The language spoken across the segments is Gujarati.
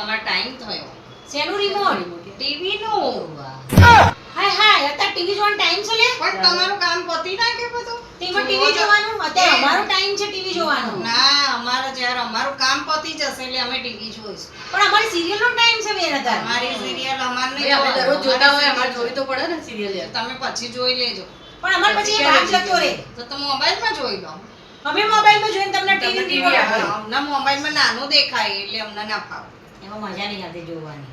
તમારો ટાઈમ થયો. શેનું રિમોટ? ટીવી નું. હાય હાય અત્યારે ટીવી જોવાનો ટાઈમ છે લે. પણ તમારું કામ પતી ના કે બધું? તેમાં ટીવી જોવાનું અત્યારે અમારો ટાઈમ છે ટીવી જોવાનો. ના, અમારે જ્યારે અમારું કામ પતી જશે એટલે અમે ટીવી જોઈશું. પણ અમારી સિરિયલ નો ટાઈમ છે બેન અત્યારે. અમારી સિરિયલ અમાર નહીં આપણે જોવાની. દરરોજ જોતા હોય અમારે જોવી તો પડે ને સિરિયલ યાર. તમે પછી જોઈ લેજો. પણ અમાર પછી એ ભાગ જતો રહે. તો તમે મોબાઈલમાં જોઈ લો. અમે મોબાઈલમાં જોઈને તમને ટીવી રિમોટ આપો. અમને મોબાઈલમાં નાનું દેખાય એટલે અમને ના ફાવે. એમાં મજા નહીં આવતી જોવાની.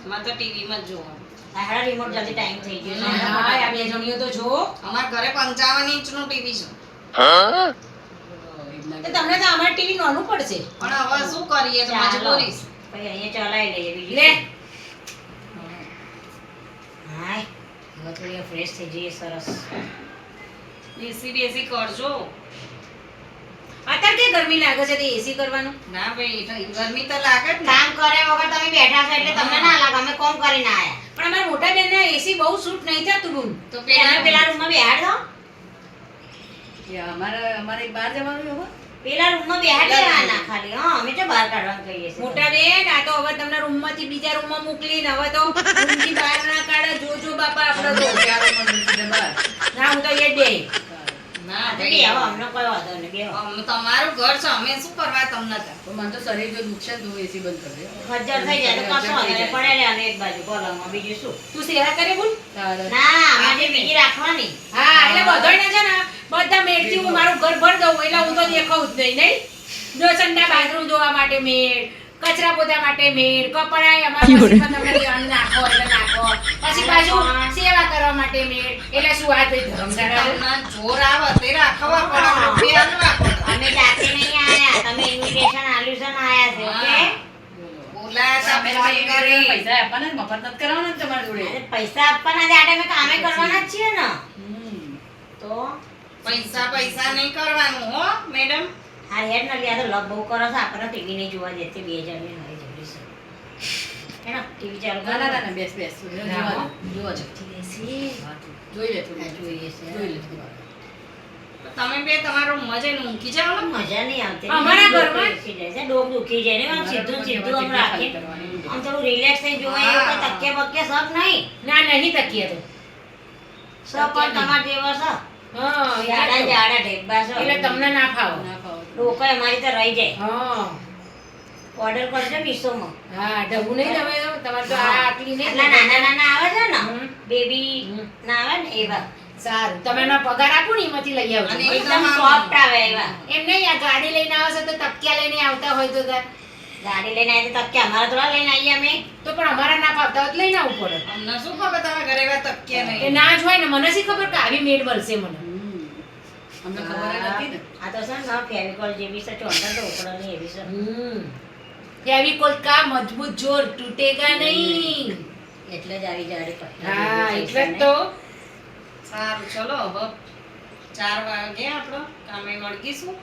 અમારે તો ટીવીમાં જ જોવાનું. આ હેડા રિમોટ જલ્દી ટાઈમ થઈ ગયો છે. હા આ બે જણીઓ તો જો. અમારા ઘરે 55 ઇંચનું ટીવી છે. તો તમને તો અમાર ટીવી નાનું પડશે. પણ હવે શું કરીએ તો મજબૂરી છે. ભાઈ અહીંયા ચલાવી લઈએ બીજું લે. હાય હવે થોડી ફ્રેશ થઈ જઈએ સરસ. એસી બેસી કરજો. અત્યારે કે ગરમી લાગે છે તો એસી કરવાનું. ના ભાઈ તો ગરમી તો લાગે જ ને. કામ કરે વગર તમે બેઠા છો એટલે તમને ના લાગે અમે કોમ કરીને આયા. પણ અમારા મોટા બેનને એસી બહુ સૂટ નહીં થતું બુન. તો પેલા રૂમમાં બેહાડ દો. અમારે બહાર જવાનું હવે પેલા રૂમમાં બેહાડ દેવાના ખાલી. હા અમે તો બહાર કાઢવાનું કહીએ છીએ. મોટા બેન આ તો હવે તમને રૂમમાંથી બીજા રૂમમાં મોકલીને હવે તો રૂમથી બહાર ના કાઢે. જોજો બાપા આપણે તો. ના હું તો એ જ બે. ના બે ભાઈ હવે અમને કોઈ વાંધો નહીં બે. તમારું ઘર છે અમે શું કરવા તમને ત્યાં? તો મને તો શરીર જો દુખશે તો એસી બંધ કરી દે. ખજ્જર થઈ જાય તો કશો વાંધો નહીં. પડે લે અને એક બાજુ પલંગમાં બીજું શું. તું સેવા કરે બોલ. તારે ના અમારે બીજી રાખવાની. હા એટલે બધાને છે ને બધા મેળથી હું મારું ઘર ભર દઉં એટલે હું તો દેખાવું જ નહીં જો સંડા બાથરૂમ ધોવા માટે મેળ, કચરા પોતા માટે મેળ, કપડાય અમારા મશીનમાં તમે અન્ન નાખો એટલે નાખો, પછી પાછું સેવા કરવા માટે મેળ. એટલે શું આ ભાઈ ધર્મશાળા છે? તમને જોર આવે તે રાખવા પડે, રૂપિયા આલવા પડે. અમે જાતે નહીં આયા. તમે ઇન્વિટેશન આલ્યું છે ને આયા છે ઓકે. બોલાયા તા ફોન કરી. પૈસા આપવાના ને મફત નથી કરવાના ને તમારી જોડે. અરે પૈસા આપવાના છે આડે અમે કામે કરવાના જ છીએ ને. તો પૈસા નહીં કરવાનું હો મેડમ. હા હેડ ન લ્યા તો લવ બહુ કરો છો. આપણે ટીવી નહીં જોવા દેતી બે જણને હોય જલ્દી છે. હે ને ટીવી ચાલુ ના કરો. ના ના બેસ બેસ જોવા જો બેસી. જોઈ લે થોડું જોઈએ છે. જોઈ લે થોડું. તમે બે તમારો મજા ને ઊંઘી જાવ ને. મજા નહીં આવતી. અમારા ઘરમાં દુખી જાય છે, ડોક દુખી જાય ને આમ સીધું સીધું આમ રાખી આમ થોડું રિલેક્સ થઈ જોવાય એવું કોઈ તકિયા બકિયા સબ નહીં. ના નહીં તકીએ તો સબ પણ તમારા જેવા છે. હા જાડા જાડા ઢેબા છે. એટલે તમને ના ફાવે. ના ખાવ ડોકો અમારી તો રહી જાય. હા ઓર્ડર કરજો મીશોમાં. હા ડબું નહીં તમે તો તમારે તો આ આટલી નહીં આટલા નાના નાના આવે છે ને હમ. બેબી ના આવે ને એવા સારું તમે એનો પગાર આપો ને એમાંથી લઈ આવજો. અને એકદમ સોફ્ટ આવે એવા. એમ નહીં આ ગાડી લઈને આવે છે તો તકિયા લઈને આવતા હોય તો તાર. ગાડી લઈને આવી તો તકિયા અમારા થોડા લઈને આવીએ અમે. તો પણ અમારા ના ફાવતા હોય તો લઈને આવવું પડે. અમને શું ખબર તમારા ઘરે એવા તકિયા એ નહીં. ના જ હોય ને મને શી ખબર કે આવી મેડ મળશે મને. અમને ખબર જ નથી ને આ તો છે ને ફેવિકોલ જેવી છે ચોંદર તો ઉપડવાની એવી છે. ફેવિકોલ કા મજબૂત જોર તૂટેગા નહીં. એટલે જ આવી જાડી પટ્ટી. હા એટલે જ તો. સારું ચલો હવે 4 વાગે આપણો કામે વળગીશું.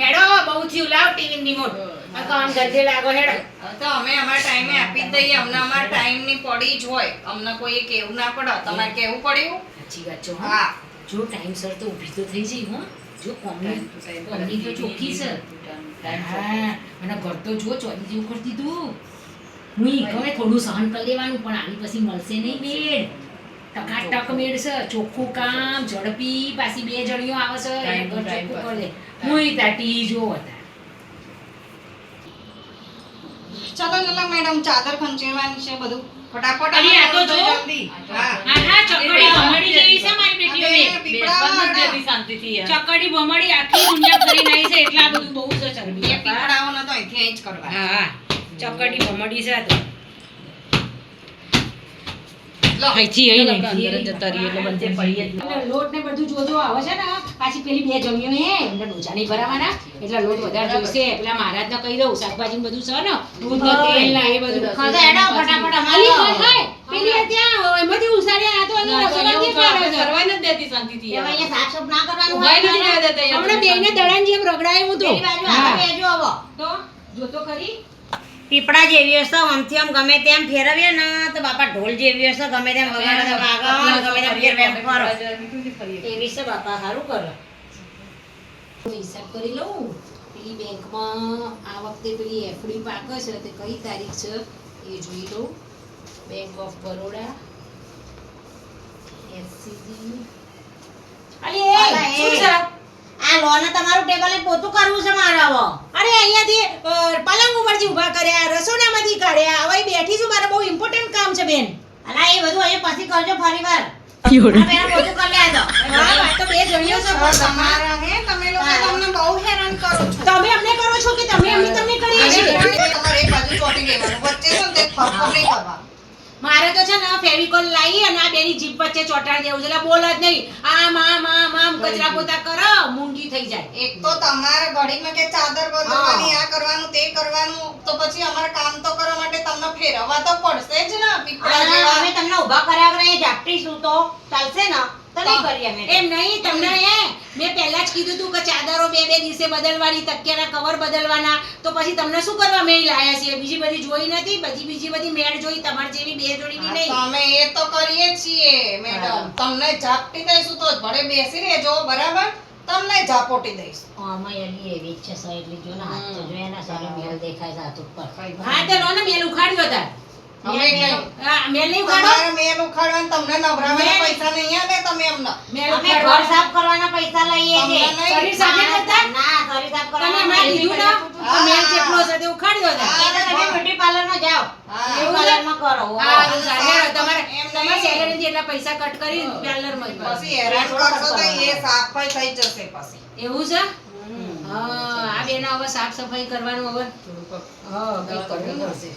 હેડો બહુ થયું લાવ ટીવી રિમોટ. આ કામ ગંદે લાગો હેડો. હવે તો અમે અમારા ટાઈમે આપી જ દઈએ. અમને અમારા ટાઈમની પડી જ હોય. અમને કોઈ કેવું ના પડે. તમારે કેવું પડ્યું? સાચી વાત છે. હા. જો ટાઈમસર તો ઊભી તો થઈ જઈ હો. જો કોમની તો ચોખ્ખી છે. હા અને ઘર તો જો ચોરી જેવું કરતી તું. હું ગમે થોડું સહન કરી લેવાનું પણ આની પછી મળશે નહીં મેળ. ટકાટક મેળ છે. ચોખ્ખું કામ ઝડપી પાછી બે જણીઓ આવે છે એટલે ઘર ચોખ્ખું કરી લે. હું તાટી જો હતા. ચલો મેડમ ચાદર ખંચેરવાની છે બધું ફટાફટ. અરે આ તો જો. જલ્દી. હા. હા ચકડી ભમડી જેવી છે મારી બેટીઓને. તમે પીપળાઓ હતા. શાંતિથી યાર ચકડી ભમડી આખી દુનિયા ફરી નાઈ છે એટલા બધું બહુ છે ચરબી. એ પીપળાઓને તો અહીંથી અહીં જ કરવા. હા ચકડી ભમડી છે તો. લો. અહીંથી અહીં નહીં. અંદર જ જતા રહીએ એટલે બંધ પડીએ જ એટલે લોટ ને બધું જોજો આવે છે ને પાછી પેલી બે જમીઓ ને એમને ડોસા નહીં ભરાવાના એટલે લોટ વધારે જોઈશે. પેલા મહારાજ ને કહી દઉં શાકભાજી ને બધું છે ને દૂધ ને તેલ ને એ બધું. ખાધો હેડો ફટાફટ અલી અમારે. હાય પેલી ત્યાં એમાંથી ઉસાડ્યા આ તો એને રસોડા નથી પાડે છે. કરવા નથી દેતી શાંતિથી એમાં યાર. અહીંયા સાફ સફ ના કરવાનું ઉભાઈ હોય. નથી રહેવા દેતા યાર. હમણાં બેયને દડાની જેમ રગડાયું હું તો. પેલી બાજુ હા. આગળ બેજો હવે. તો જોતો ખરી. પીપળા જેવી હશે આમથી આમ ગમે તેમ ફેરવીએ ને તો બાપા ઢોલ જેવી હશે ગમે તેમ વગાડે તો વાગો ને ગમે તેમ ફેરવે એમ ફરો. એવી છે બાપા સારું કરો. હિસાબ કરી લઉં. પેલી બેંકમાં આ વખતે પેલી એફડી પાકે છે તે કઈ તારીખ છે એ જોઈ લઉં. Bank of Baroda S C G. અલી એ અલા, એ. શું છે? આ લોન તમારું ટેબલ પોતું કરવું છે મારે હવે. અરે અહીંયાથી પલંગ ઉપરથી ઊભા કર્યા, રસોડામાંથી કાઢ્યા, હવે બેઠી છું, મારે બહુ ઇમ્પોર્ટન્ટ કામ છે બેન. અલા એ બધું હવે પછી કરજો ફરીવાર. આ પેલા પોતું કરી લે દો. હા, આ તો બે જણીઓ છે હવે તમારા તમે લોકો તમને બહુ હેરાન કરો છો તમે અમને કરો છો કે તમે અમે તમને કરીએ અને છીએ? તમારે એક બાજુ ચોંટી દેવાનું. વચ્ચે છે ને તે ફરફર નહીં કરવાનું. મારે તો છે ને ફેવિકોલ લાવી અને આ બેની જીભ વચ્ચે ચોંટાડી દેવું છે, એટલે બોલ જ નહીં. આમ કચરા પોતા કરો, મૂંગી થઈ જાય. એક તો તમારે ઘડીમાં કે ચાદર બદલવાની, આ કરવાનું તે કરવાનું, તો પછી અમારે કામ તો કરવા માટે તમને ફેરવવા તો પડશે જ ને પીપળા અને જેવા. અમે તમને ઊભા કર્યા વગર અહીંયા ઝાપટીશું તો ચાલશે ને? તો નહીં કરીએ અમે તો. એમ નહીં, તમને મેં પહેલા જ કીધું તું કે ચાદરો બે દિવસે બદલવાની, તકિયાના કવર બદલવાના, તો પછી તમને શું કરવા મેં લાયા છીએ? બીજી બધી જોઈ નથી, બીજી બધી મેળ જોઈ, તમારી જેવી બે જોડીની નહીં. અમે એ તો કરીએ જ છીએ મેડમ. તમને ઝાપટી દઈશું તો જ ભલે બેસી રહેજો, બરાબર? તમને ઝાપોટી દઈશું. આમાં એની એવી જ છે સર, એટલી જો ને હાથ તો જોઈએ ને સારો મેલ દેખાય છે હાથ ઉપર. હા તે લો ને, મેલ ઉખાડ્યો તાર. અમે કેમ? મેલ નહીં ઉખાડો? તમારે મેલ ઉખાડવાને તમને નવરાવાના પૈસા નહીં આપે તમે એમને. મેલ અમે ઘર ઉખાડવા. સાફ કરવાના પૈસા લઈએ છીએ. તમને નહીં. શરીર સાફ નહીં કરતા? ના, શરીર સાફ તમે કરવાના મેં નહીં. કીધું ના, તો મેલ જેટલો છે તે ઉખાડ્યો તાર. એ તો તમે બ્યુટી પાર્લરમાં જાઓ. હા. બ્યુટી પાર્લરમાં કરો. હા, તો સાહેબ, એમ તમારે નહીં. તમારા સેલેરીથી એટલા પૈસા કટ કરી પાર્લરમાં જ ભરો. પછી હેરાન કરશો તો એ સાફાઈ થઈ જશે પછી. એવું છે? હા, આ બેના હવે સાફ સફાઈ કરવાનું હવે હા, કંઈક કરવું પડશે.